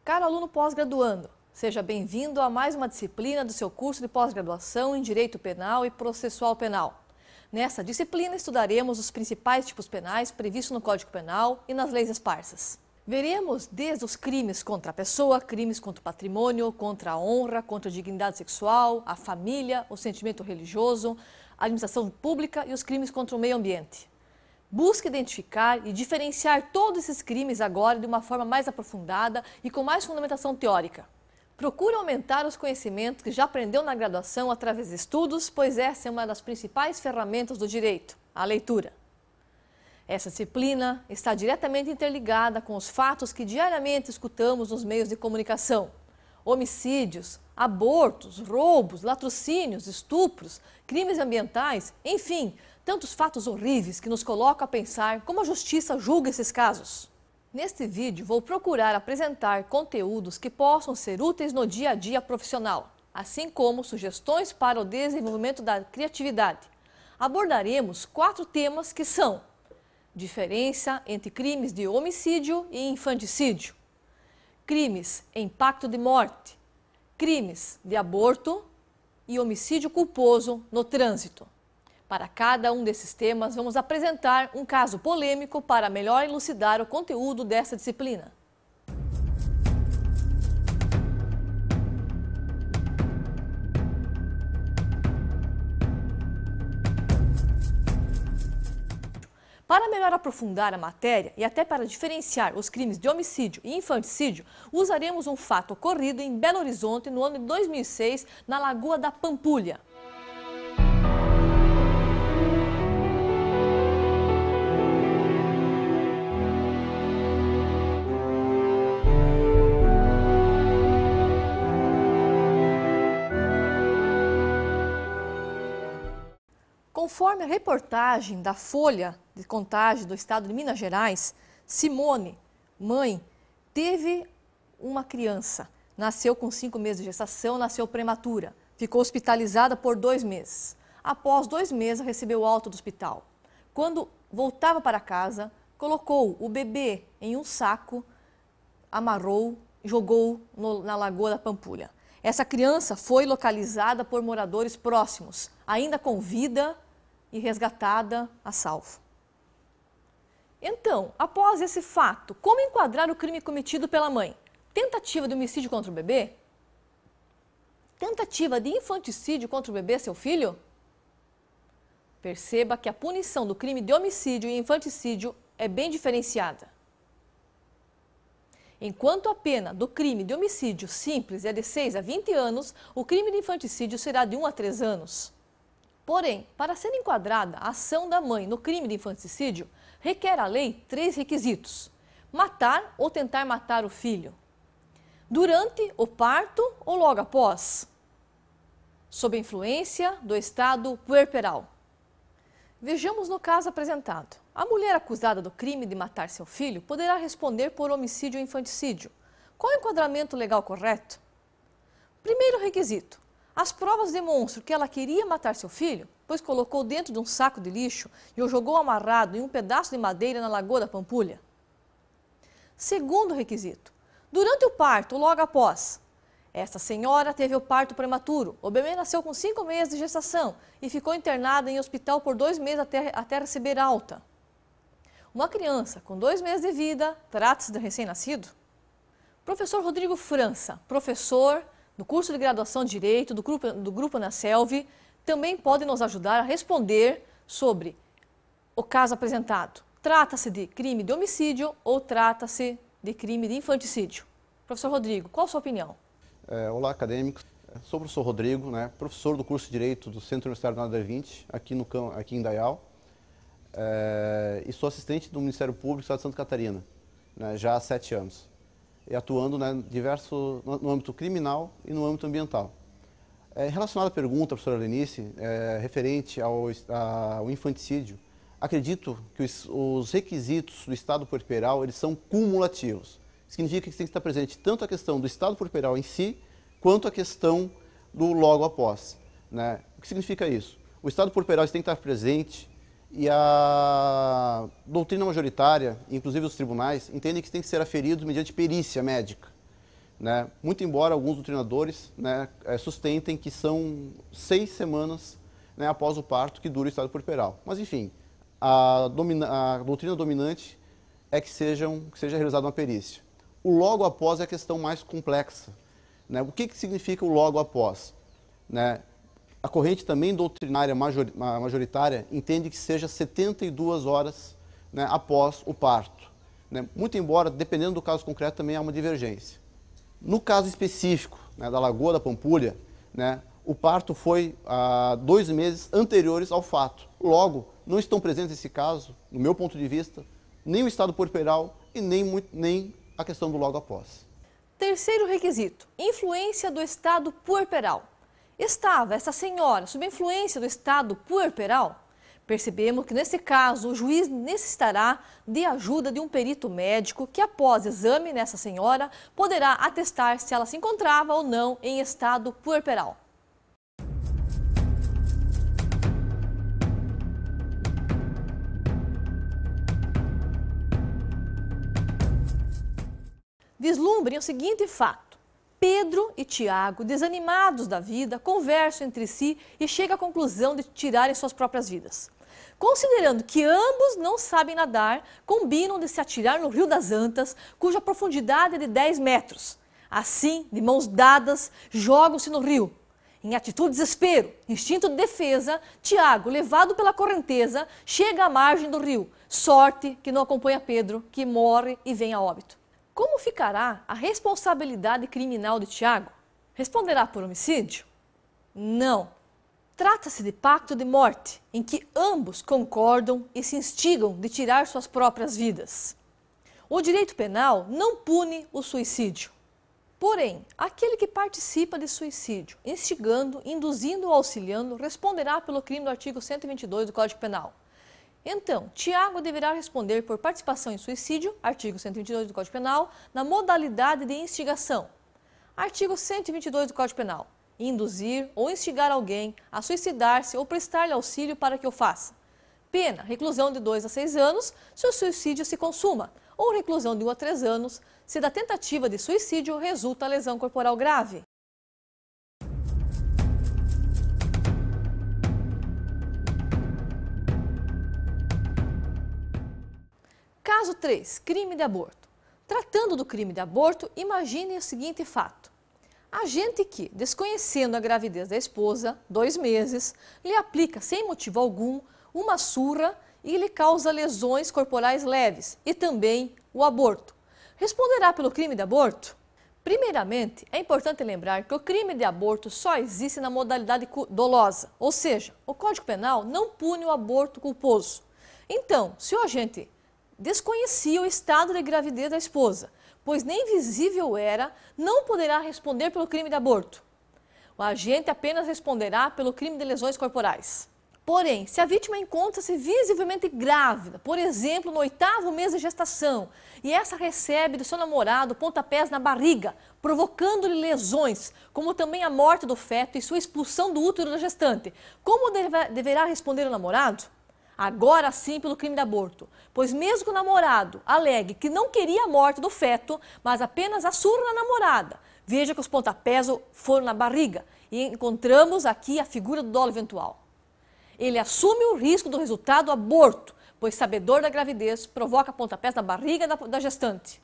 Caro aluno pós-graduando, seja bem-vindo a mais uma disciplina do seu curso de pós-graduação em Direito Penal e Processual Penal. Nessa disciplina estudaremos os principais tipos penais previstos no Código Penal e nas leis esparsas. Veremos desde os crimes contra a pessoa, crimes contra o patrimônio, contra a honra, contra a dignidade sexual, a família, o sentimento religioso, a administração pública e os crimes contra o meio ambiente. Busque identificar e diferenciar todos esses crimes agora de uma forma mais aprofundada e com mais fundamentação teórica. Procure aumentar os conhecimentos que já aprendeu na graduação através de estudos, pois essa é uma das principais ferramentas do direito, a leitura. Essa disciplina está diretamente interligada com os fatos que diariamente escutamos nos meios de comunicação. Homicídios, abortos, roubos, latrocínios, estupros, crimes ambientais, enfim, tantos fatos horríveis que nos colocam a pensar como a justiça julga esses casos. Neste vídeo vou procurar apresentar conteúdos que possam ser úteis no dia a dia profissional, assim como sugestões para o desenvolvimento da criatividade. Abordaremos 4 temas que são: diferença entre crimes de homicídio e infanticídio, crimes em pacto de morte, crimes de aborto e homicídio culposo no trânsito. Para cada um desses temas, vamos apresentar um caso polêmico para melhor elucidar o conteúdo dessa disciplina. Para melhor aprofundar a matéria e até para diferenciar os crimes de homicídio e infanticídio, usaremos um fato ocorrido em Belo Horizonte no ano de 2006, na Lagoa da Pampulha. Conforme a reportagem da Folha de Contagem do Estado de Minas Gerais, Simone, mãe, teve uma criança. Nasceu com 5 meses de gestação, nasceu prematura. Ficou hospitalizada por 2 meses. Após 2 meses, recebeu alta do hospital. Quando voltava para casa, colocou o bebê em um saco, amarrou e jogou na Lagoa da Pampulha. Essa criança foi localizada por moradores próximos, ainda com vida, e resgatada a salvo. Então, após esse fato, como enquadrar o crime cometido pela mãe? Tentativa de homicídio contra o bebê? Tentativa de infanticídio contra o bebê, seu filho? Perceba que a punição do crime de homicídio e infanticídio é bem diferenciada. Enquanto a pena do crime de homicídio simples é de 6 a 20 anos, o crime de infanticídio será de 1 a 3 anos. Porém, para ser enquadrada a ação da mãe no crime de infanticídio, requer a lei 3 requisitos: matar ou tentar matar o filho, durante o parto ou logo após, sob a influência do estado puerperal. Vejamos no caso apresentado. A mulher acusada do crime de matar seu filho poderá responder por homicídio ou infanticídio. Qual é o enquadramento legal correto? Primeiro requisito: as provas demonstram que ela queria matar seu filho, pois colocou dentro de um saco de lixo e o jogou amarrado em um pedaço de madeira na Lagoa da Pampulha. Segundo requisito: durante o parto ou logo após, esta senhora teve o parto prematuro. O bebê nasceu com 5 meses de gestação e ficou internada em hospital por 2 meses até receber alta. Uma criança com 2 meses de vida, trata-se de recém-nascido? Professor Rodrigo França, professor do curso de graduação de Direito do Grupo Nacelv, também pode nos ajudar a responder sobre o caso apresentado. Trata-se de crime de homicídio ou trata-se de crime de infanticídio? Professor Rodrigo, qual a sua opinião? Olá, acadêmicos. Sou o professor Rodrigo, professor do curso de Direito do Centro Universitário Nada 20, aqui em Indaial, e sou assistente do Ministério Público do Estado de Santa Catarina, já há 7 anos. E atuando no âmbito criminal e no âmbito ambiental. Relacionado à pergunta, professora Lenice, referente ao infanticídio, acredito que os requisitos do estado puerperal eles são cumulativos. Significa que tem que estar presente tanto a questão do estado puerperal em si, quanto a questão do logo após. O que significa isso? O estado puerperal tem que estar presente e a doutrina majoritária, inclusive os tribunais, entendem que isso tem que ser aferido mediante perícia médica. né? Muito embora alguns doutrinadores, né, sustentem que são 6 semanas, né, após o parto que dura o estado puerperal. Mas, enfim, a doutrina dominante é que seja realizada uma perícia. O logo após é a questão mais complexa, né? O que significa o logo após? Né? A corrente também doutrinária majoritária entende que seja 72 horas, né, após o parto. Né? Muito embora, dependendo do caso concreto, também há uma divergência. No caso específico, né, da Lagoa da Pampulha, né, o parto foi 2 meses anteriores ao fato. Logo, não estão presentes nesse caso, no meu ponto de vista, nem o estado puerperal e nem a questão do logo após. Terceiro requisito, influência do estado puerperal. Estava essa senhora sob influência do estado puerperal? Percebemos que, nesse caso, o juiz necessitará de ajuda de um perito médico que, após exame nessa senhora, poderá atestar se ela se encontrava ou não em estado puerperal. Vislumbrem o seguinte fato. Pedro e Tiago, desanimados da vida, conversam entre si e chegam à conclusão de tirarem suas próprias vidas. Considerando que ambos não sabem nadar, combinam de se atirar no Rio das Antas, cuja profundidade é de 10 metros. Assim, de mãos dadas, jogam-se no rio. Em atitude de desespero, instinto de defesa, Tiago, levado pela correnteza, chega à margem do rio. Sorte que não acompanha Pedro, que morre e vem a óbito. Como ficará a responsabilidade criminal de Tiago? Responderá por homicídio? Não. Trata-se de pacto de morte, em que ambos concordam e se instigam de tirar suas próprias vidas. O direito penal não pune o suicídio. Porém, aquele que participa de suicídio, instigando, induzindo ou auxiliando, responderá pelo crime do artigo 122 do Código Penal. Então, Tiago deverá responder por participação em suicídio, artigo 122 do Código Penal, na modalidade de instigação. Artigo 122 do Código Penal. Induzir ou instigar alguém a suicidar-se ou prestar-lhe auxílio para que o faça. Pena, reclusão de 2 a 6 anos, se o suicídio se consuma, ou reclusão de 1 a 3 anos, se da tentativa de suicídio resulta lesão corporal grave. Caso 3, crime de aborto. Tratando do crime de aborto, imagine o seguinte fato. Agente que, desconhecendo a gravidez da esposa, 2 meses, lhe aplica sem motivo algum uma surra e lhe causa lesões corporais leves e também o aborto. Responderá pelo crime de aborto? Primeiramente, é importante lembrar que o crime de aborto só existe na modalidade dolosa, ou seja, o Código Penal não pune o aborto culposo. Então, se o agente desconhecia o estado de gravidez da esposa, pois nem visível era, não poderá responder pelo crime de aborto. O agente apenas responderá pelo crime de lesões corporais. Porém, se a vítima encontra-se visivelmente grávida, por exemplo, no 8º mês de gestação, e essa recebe do seu namorado pontapés na barriga, provocando-lhe lesões, como também a morte do feto e sua expulsão do útero da gestante, como deverá responder o namorado? Agora sim pelo crime de aborto, pois mesmo que o namorado alegue que não queria a morte do feto, mas apenas a surra na namorada, veja que os pontapés foram na barriga e encontramos aqui a figura do dolo eventual. Ele assume o risco do resultado aborto, pois sabedor da gravidez provoca pontapés na barriga da gestante.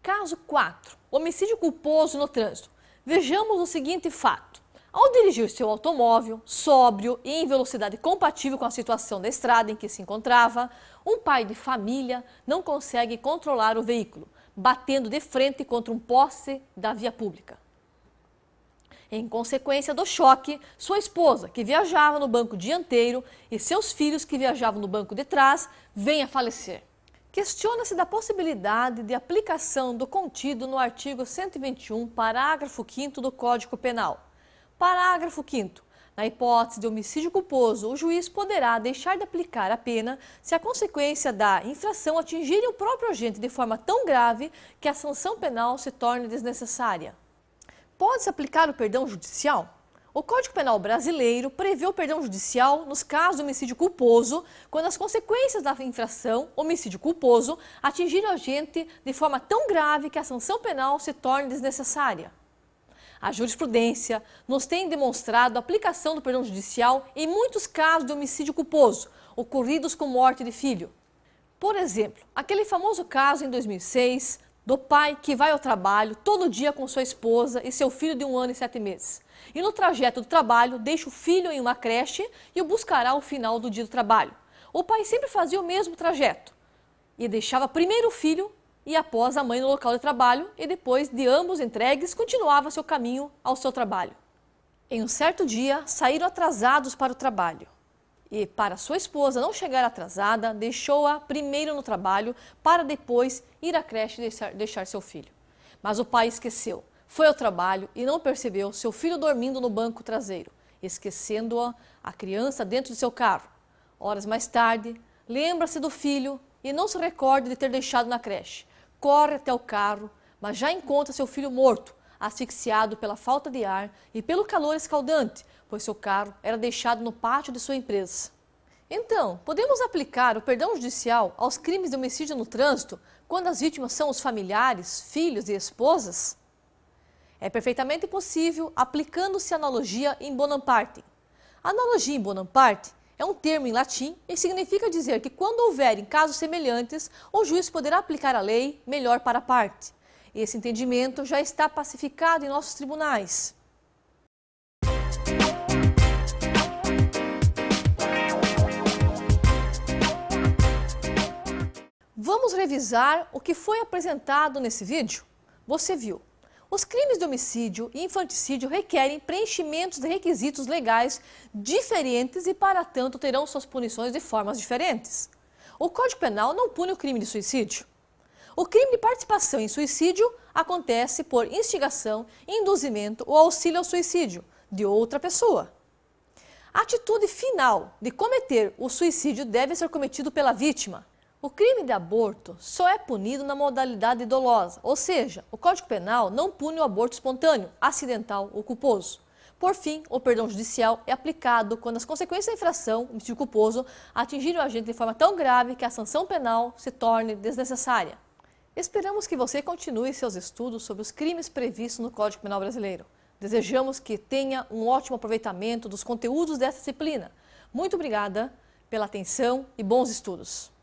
Caso 4. Homicídio culposo no trânsito. Vejamos o seguinte fato. Ao dirigir seu automóvel, sóbrio e em velocidade compatível com a situação da estrada em que se encontrava, um pai de família não consegue controlar o veículo, batendo de frente contra um poste da via pública. Em consequência do choque, sua esposa, que viajava no banco dianteiro, e seus filhos, que viajavam no banco de trás, vêm a falecer. Questiona-se da possibilidade de aplicação do contido no artigo 121, parágrafo 5º do Código Penal. Parágrafo 5º. Na hipótese de homicídio culposo, o juiz poderá deixar de aplicar a pena se a consequência da infração atingir o próprio agente de forma tão grave que a sanção penal se torne desnecessária. Pode-se aplicar o perdão judicial? O Código Penal brasileiro prevê o perdão judicial nos casos de homicídio culposo, quando as consequências da infração, homicídio culposo, atingirem o agente de forma tão grave que a sanção penal se torne desnecessária. A jurisprudência nos tem demonstrado a aplicação do perdão judicial em muitos casos de homicídio culposo, ocorridos com morte de filho. Por exemplo, aquele famoso caso em 2006 do pai que vai ao trabalho todo dia com sua esposa e seu filho de 1 ano e 7 meses. E no trajeto do trabalho deixa o filho em uma creche e o buscará ao final do dia do trabalho. O pai sempre fazia o mesmo trajeto e deixava primeiro o filho e após a mãe no local de trabalho e depois de ambos entregues continuava seu caminho ao seu trabalho. Em um certo dia saíram atrasados para o trabalho. E, para sua esposa não chegar atrasada, deixou-a primeiro no trabalho para depois ir à creche e deixar seu filho. Mas o pai esqueceu, foi ao trabalho e não percebeu seu filho dormindo no banco traseiro, esquecendo-a a criança dentro de seu carro. Horas mais tarde, lembra-se do filho e não se recorda de ter deixado na creche. Corre até o carro, mas já encontra seu filho morto, asfixiado pela falta de ar e pelo calor escaldante, pois seu carro era deixado no pátio de sua empresa. Então, podemos aplicar o perdão judicial aos crimes de homicídio no trânsito quando as vítimas são os familiares, filhos e esposas? É perfeitamente possível aplicando-se a analogia in bonum partem. A analogia in bonum parte é um termo em latim e significa dizer que quando houverem casos semelhantes, o juiz poderá aplicar a lei melhor para a parte. Esse entendimento já está pacificado em nossos tribunais. Vamos revisar o que foi apresentado nesse vídeo? Você viu. Os crimes de homicídio e infanticídio requerem preenchimentos de requisitos legais diferentes e, para tanto, terão suas punições de formas diferentes. O Código Penal não pune o crime de suicídio. O crime de participação em suicídio acontece por instigação, induzimento ou auxílio ao suicídio de outra pessoa. A atitude final de cometer o suicídio deve ser cometido pela vítima. O crime de aborto só é punido na modalidade dolosa, ou seja, o Código Penal não pune o aborto espontâneo, acidental ou culposo. Por fim, o perdão judicial é aplicado quando as consequências da infração, homicídio culposo, atingirem o agente de forma tão grave que a sanção penal se torne desnecessária. Esperamos que você continue seus estudos sobre os crimes previstos no Código Penal brasileiro. Desejamos que tenha um ótimo aproveitamento dos conteúdos dessa disciplina. Muito obrigada pela atenção e bons estudos.